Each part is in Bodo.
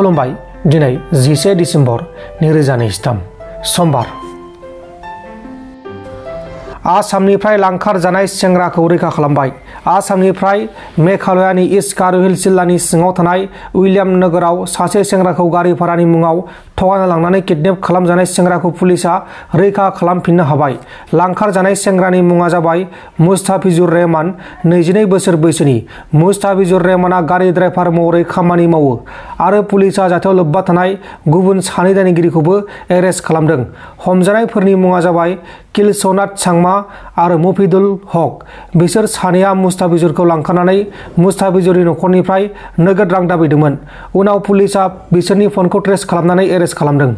खुलुमबाय दिनै 11 डिसेम्बर 2023 समबार आसामनिफ्राय लांखार जानाय सेंग्राखौ रैखा खालामबाय। आसामनिफ्राय मेघालयानि ईस्ट कार्बि जिल्लानि सिङाव थानाय उइलियाम नोगोराव सासे सेंग्राखौ गारि भारानि मुङाव थगायना लांनानै किडनेप खालामजानाय सेंग्राखौ पुलिसा रैखा खालामफिननो हाबाय। लांखार जानाय सेंग्रानि मुङा जाबाय मुस्ताफिजुर रहमान, 22 बोसोर बैसोनि। मुस्ताफिजुर रहमाना गारि ड्राइभार महरै खामानि मावो आरो पुलिसा जाथायाव लोब्बा थानाय गुबुन सानै दायनिगिरिखौबो एरेस्ट खालामदों। हमजानायफोरनि मुङा जाबाय किलसनाथ चांमा आरो मफिदुल हक। बिसोर सानैया मुस्ताफिजुरखौ लांखारनानै मुस्ताफिजुरनि नखरनिफ्राय नोगोद रां दाबिदोंमोन। उनाव पुलिसा बिसोरनि फनखौ ट्रेस खालामनानै एरेस्ट खालामदों।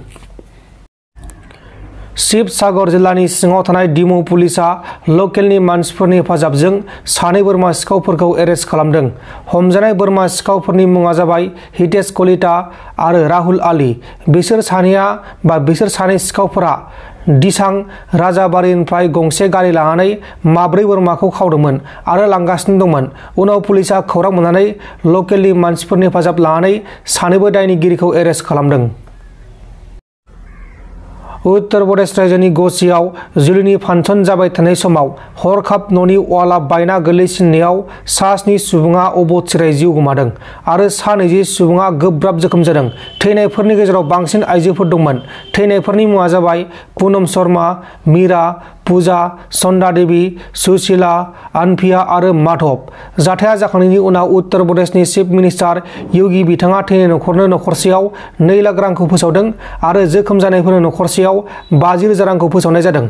शिबसागर जिल्लानि सिङाव थानाय डिमु पुलिसा लकेलनि मानसिफोरनि हेफाजाबजों सानै बोरमा सिखावफोरखौ एरेस्ट खालामदों। हमजानाय बोरमा सिखावफोरनि मुङा जाबाय हितेश कलिता आरो राहुल आली। बिसोर सानै सिखावफोरा दिसां राजाबारिनिफ्राय गंसे गारि लानानै माब्रै बोरमाखौ खावदोंमोन आरो लांगासिनो दंमोन। उनाव पुलिसा खौरां मोननानै लकेलनि मानसिफोरनि हेफाजाब लानानै सानैबो दायनिगिरिखौ एरेस्ट खालामदों। उत्तर प्रदेश रायजोनि गचियाव जुलिनि फांसन जाबाय थानाय समाव हरखाब न'नि वालआ बायना गोलैसिननायाव सा 7 सुबुङा अबथिरायै जिउ गोमादों आरो सा 20 सुबुङा गोब्राब जोखोम जादों। थैनायफोरनि गेजेराव बांसिन आइजोफोर दंमोन। थैनायफोरनि मुङा जाबाय पुनम शर्मा, मीरा, पूजा, सन्दा देवी, सुशीला, अनफिया आरो माधव। जाथाया जाखांनायनि उनाव उत्तर प्रदेशनि चिफ मिनिस्टार योगी बिथाङा थैनाय नखरनो नखरसेयाव 2 लाख रांखौ फोसावदों आरो जोखोम जानायफोरनो नखरसेयाव 50,000 रांखौ फोसावनाय जादों।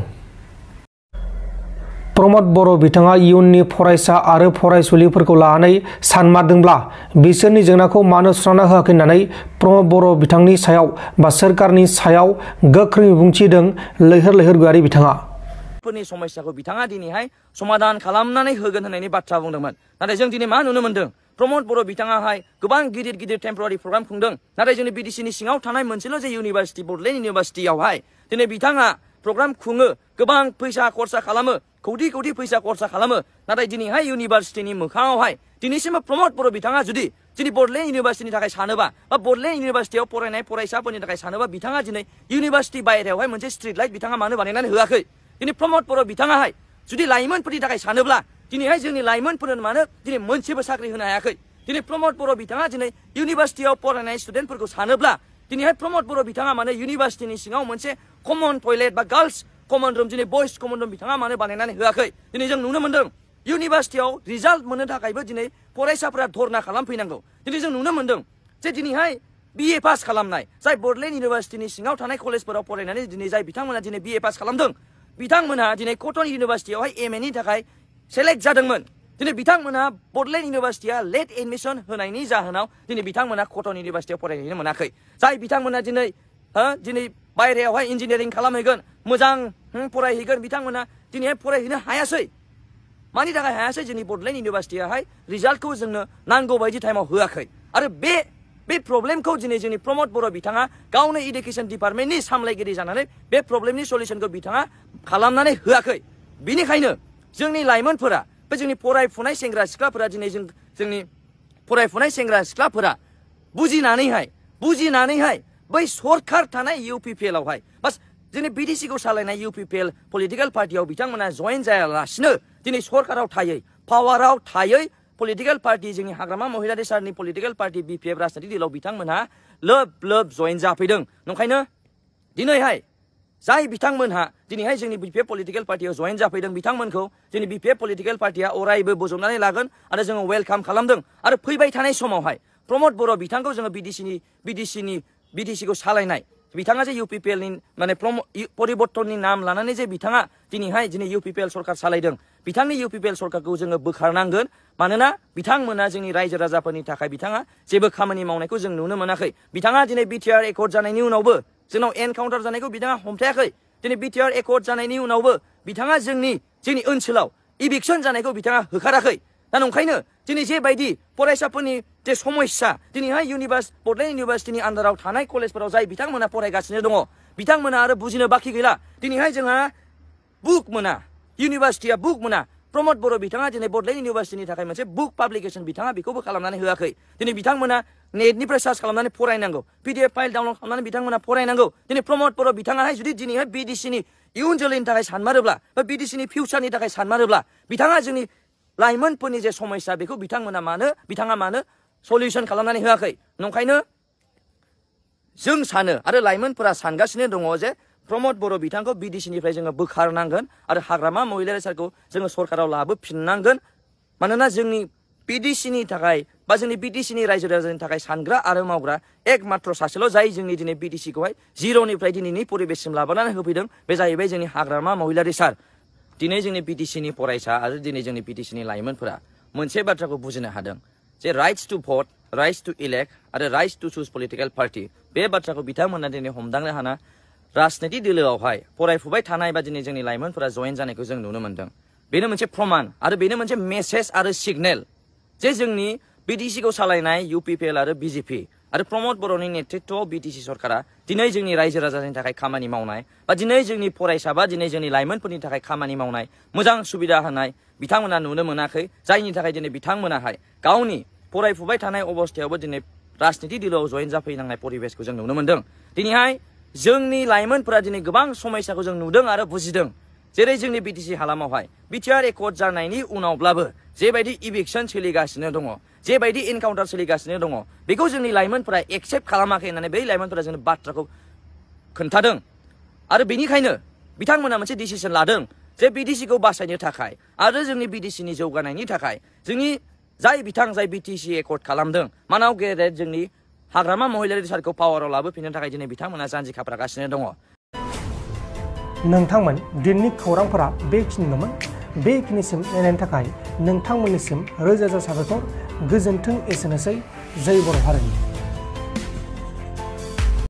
प्रमद बर' बिथाङा इयुननि फरायसा आरो फरायसुलिफोरखौ लानानै सानमारदोंब्ला बिसोरनि जेंनाखौ मानो सुस्रांना होआखै होननानै प्रमद बर' बिथांनि सायाव सोरखारनि सायाव गोख्रों बिबुंथि होदों लैहोर लैहोरगोआरि बिथाङा। फोरनि समस्याखौ बिथाङा दिनैहाय समाधान खालामनानै होगोन होननायनि बाथ्रा बुंदोंमोन। नाथाय जों दिनै मा नुनो मोनदों? प्रमद बर' बिथाङाहाय गोबां गिदिर गिदिर टेम्परारि प्रग्राम खुंदों। नाथाय जोंनि बिटिसिनि सिङाव थानाय मोनसेल' जे इउनिभारसिटि बड'लेण्ड इउनिभारसिटियावहाय दिनै बिथाङा प्रग्राम खुङो, गोबां फैसा खरसा खालामो, कौटि कौटि फैसा खरसा खालामो। नाथाय दिनैहाय इउनिभारसिटिनि मोखाङावहाय दिनैसिमबो प्रमद बर' बिथाङा जुदि दिनै बड'लेण्ड इउनिभारसिटिनि थाखाय सानोबा बा बड'लेण्ड इउनिभारसिटियाव फरायनाय फरायसाफोरनि थाखाय सानोबा बिथाङा दिनै इउनिभारसिटि बायहेरायावहाय मोनसे स्ट्रिट लाइट बिथाङा मानो बानायनानै होआखै? दिनै प्रमद बर' बिथाङाहाय जुदि लाइमोनफोरनि थाखाय सानोब्ला दिनैहाय जोंनि लाइमोनफोरनो मानो दिनै मोनसेबो साख्रि होनो हायाखै? दिनै प्रमद बर' बिथाङा दिनै इउनिभारसिटियाव फरायनाय स्टुडेन्टफोरखौ सानोब्ला दिनैहाय प्रमद बर' बिथाङा मानो इउनिभारसिटिनि सिङाव मोनसे कमन टयलेट बा गार्लस कमन रुम दिनै बयस कमन रुम बिथाङा मानो बानायनानै होआखै? दिनै जों नुनो मोनदों इउनिभारसिटियाव रिजाल्ट मोननो थाखायबो दिनै फरायसाफोरा धरना खालामफैनांगौ। दिनै जों नुनो मोनदों जे दिनैहाय BA पास खालामनाय जाय बड'लेण्ड इउनिभारसिटिनि सिङाव थानाय कलेजफोराव फरायनानै दिनै जाय बिथांमोना दिनै BA पास खालामदों बिथांमोनहा दिनै कटन इउनिभारसिटियावहाय MA नि थाखाय सेलेक्ट जादोंमोन। दिनै बिथांमोनहा बड'लेण्ड इउनिभारसिटिया लेट एडमिसन होनायनि जाहोनाव दिनै बिथांमोना कटन इउनिभारसिटियाव फरायहैनो मोनाखै। जाय बिथांमोना दिनै बायहेरायावहाय इन्जिनियारिं खालामहैगोन, मोजां फरायहैगोन, बिथांमोना दिनैहाय फरायहैनो हायासै। मानि थाखाय हायासै? जोंनि बड'लेण्ड इउनिभारसिटियाहाय रिजाल्टखौ जोंनो नांगौ बायदि टाइमाव होआखै। आरो बे प्रब्लेमखौ दिनै जोंनि प्रमद बर' बिथाङा गावनो इडुकेसन डिपार्टमेन्टनि सामलायगिरि जानानै बे प्रब्लेमनि सलिउसनखौ बिथाङा खालामनानै होआखै। बिनिखायनो जोंनि लाइमोनफोरा बे जोंनि फरायफुनाय सेंग्रा सिख्लाफोरा दिनै जोंनि फरायफुनाय सेंग्रा सिख्लाफोरा बुजिनानैहाय बै सरखार थानाय UPPL आवहाय बास जोंनि BDC खौ सालायनाय UPPL पलिटिकेल पार्टियाव बिथांमोना जयेन जायालासिनो दिनै सरखाराव थायै पावाराव थायै पलिटिकेल पार्टि जोंनि हाग्रामा महिलारि सारनि पलिटिकेल पार्टि BPF राजनीति दलाव बिथांमोनहा लोब जयेन जाफैदों। नंखायनो दिनैहाय जाय बिथांमोनहा दिनैहाय जोंनि BPF पलिटिकेल पार्टियाव जयेन जाफैदों बिथांमोनखौ जोंनि BPF पलिटिकेल पार्टिया अरायबो बोजबनानै लागोन आरो जोङो वेलकाम खालामदों। आरो फैबाय थानाय समावहाय प्रमद बर' बिथांखौ जोङो BDC खौ सालायनाय बिथाङा जे UPPL नि माने परिबर्तननि नाम लानानै जे बिथाङा दिनै UPPL सरकार सालायदों, बिथांनि UPPL सरकारखौ जोङो बोखारनांगोन। मानोना बिथांमोना जोंनि रायजो राजाफोरनि थाखाय बिथाङा जेबो खामानि मावनायखौ जों नुनो मोनाखै। बिथाङा दिनै BTR एकर्ड जानायनि उनावबो जोंनाव एनकाउन्टार जानायखौ बिथाङा हमथायाखै। दिनै BTR एकर्ड जानायनि उनावबो बिथाङा जोंनि ओनसोलाव इभिक्सन जानायखौ बिथाङा होखाराखै। दा नंखायनो दिनै जेबायदि फरायसाफोरनि जे समस्या दिनैहाय बड'लेण्ड इउनिभारसिटिनि आन्दाराव थानाय कलेजफोराव जाय बिथांमोना फरायगासिनो दङ बिथांमोना आरो बुजिनो बाखि गैला। दिनैहाय जोंहा बुक मोना, इउनिभारसिटिया बुक मोना, प्रमोद बर' बिथाङा दिनै बड'लेण्ड इउनिभार्सिटिनि थाखाय मोनसे बुक पाब्लिकेशन बिथाङा बेखौबो खालामनानै होआखै दिनै बिथांमोना नेटनिफ्राय सार्च खालामनानै फरायनांगौ PDF फाइल डाउनलड खालामनानै बिथांमोना फरायनांगौ दिनै प्रमोद बर' बिथाङाहाय जुदि दिनैहाय BDCनि इयुन जोलैनि थाखाय सानमारोब्ला बा BDCनि फिउचारनि थाखाय सानमारोब्ला बिथाङा जोंनि लाइमोनफोरनि जे समस्या बेखौ बिथाङा मानो सल्युसन खालामनानै होआखै नंखायनो जों सानो आरो लाइमोनफोरा सानगासिनो दङ जे प्रमोद बर' बिथांखौ BDCनिफ्राय जोङो बोखारनांगोन आरो हाग्रामा महिलारि सारखौ जोङो सरकाराव लाबोफिननांगोन मानोना जोंनि BDCनि थाखाय बा जोंनि BDCनि रायजो राजानि थाखाय सानग्रा आरो मावग्रा एकमात्र सासेल' जाय जोंनि दिनै BDCखौहाय जिर'निफ्राय दिनैनि परिबेससिम लाबोनानै होफैदों बे जाहैबाय जोंनि हाग्रामा महिलारि सार दिनै जोंनि BDCनि फरायसा आरो दिनै जोंनि BDCनि लाइमोनफोरा मोनसे बाथ्राखौ बुजिनो हादों जे rights to vote rights to elect आरो rights to choose political party बे बाथ्राखौ बिथांमोना दिनै हमदांनो हाना राजनिति दोलोआवहाय फरायफुबाय थानाय बा दिनै जोंनि लाइमोनफोरा जयेन जानायखौ जों नुनो मोनदों बेनो मोनसे प्रमान आरो बेनो मोनसे मेसेज आरो सिगनेल जे जोंनि BDCखौ सालायनाय UPPL आरो BJP आरो प्रमोद बर'नि नेतृत्वआव BDC सरकारा दिनै जोंनि रायजो राजानि थाखाय खामानि मावनाय बा दिनै जोंनि फरायसा बा दिनै जोंनि लाइमोनफोरनि थाखाय खामानि मावनाय मोजां सुबिदा होनाय बिथांमोना नुनो मोनाखै जायनि थाखाय दिनै बिथांमोनाहाय गावनि फरायफुबाय थानाय अबस्थायावबो दिनै राजनिति दोलोआव जयेन जाफैनांनाय परिबेसखौ जों नुनो मोनदों दिनैहाय जोंनि लाइमोनफोरा दिनै गोबां समस्याखौ जों नुदों आरो बुजिदों जेरै जोंनि BDC हालामावहाय बिटिआर एकर्ड जानायनि उनावब्लाबो जेबायदि इभिक्सन सोलिगासिनो दङ जेबायदि एनकाउन्टार सोलिगासिनो दङ बेखौ जोंनि लाइमोनफोरा एक्सेप्ट खालामाखै होननानै बै लाइमोनफोरा जोंनो बाथ्राखौ खोन्थादों आरो बेनिखायनो बिथांमोना मोनसे डिसिसन लादों जे BDCखौ बासायनो थाखाय आरो जोंनि BDCनि जौगानायनि थाखाय जोंनि जाय BTC एकर्ड खालामदों मानाव गेदेर जोंनि हाग्रामा महिलारि सारखौ पावाराव लाबोफिननो थाखाय दिनै बिथांमोना जानजि खाफ्रागासिनो दङ नोंथांमोन दिननि खौरांफोरा बेखिनिल'मोन बेखिनिसिम नायनायनि थाखाय नोंथांमोननिसिम रोजा रोजा साबायखर गोजोन्थों एसेनोसै जय बर' हारिनि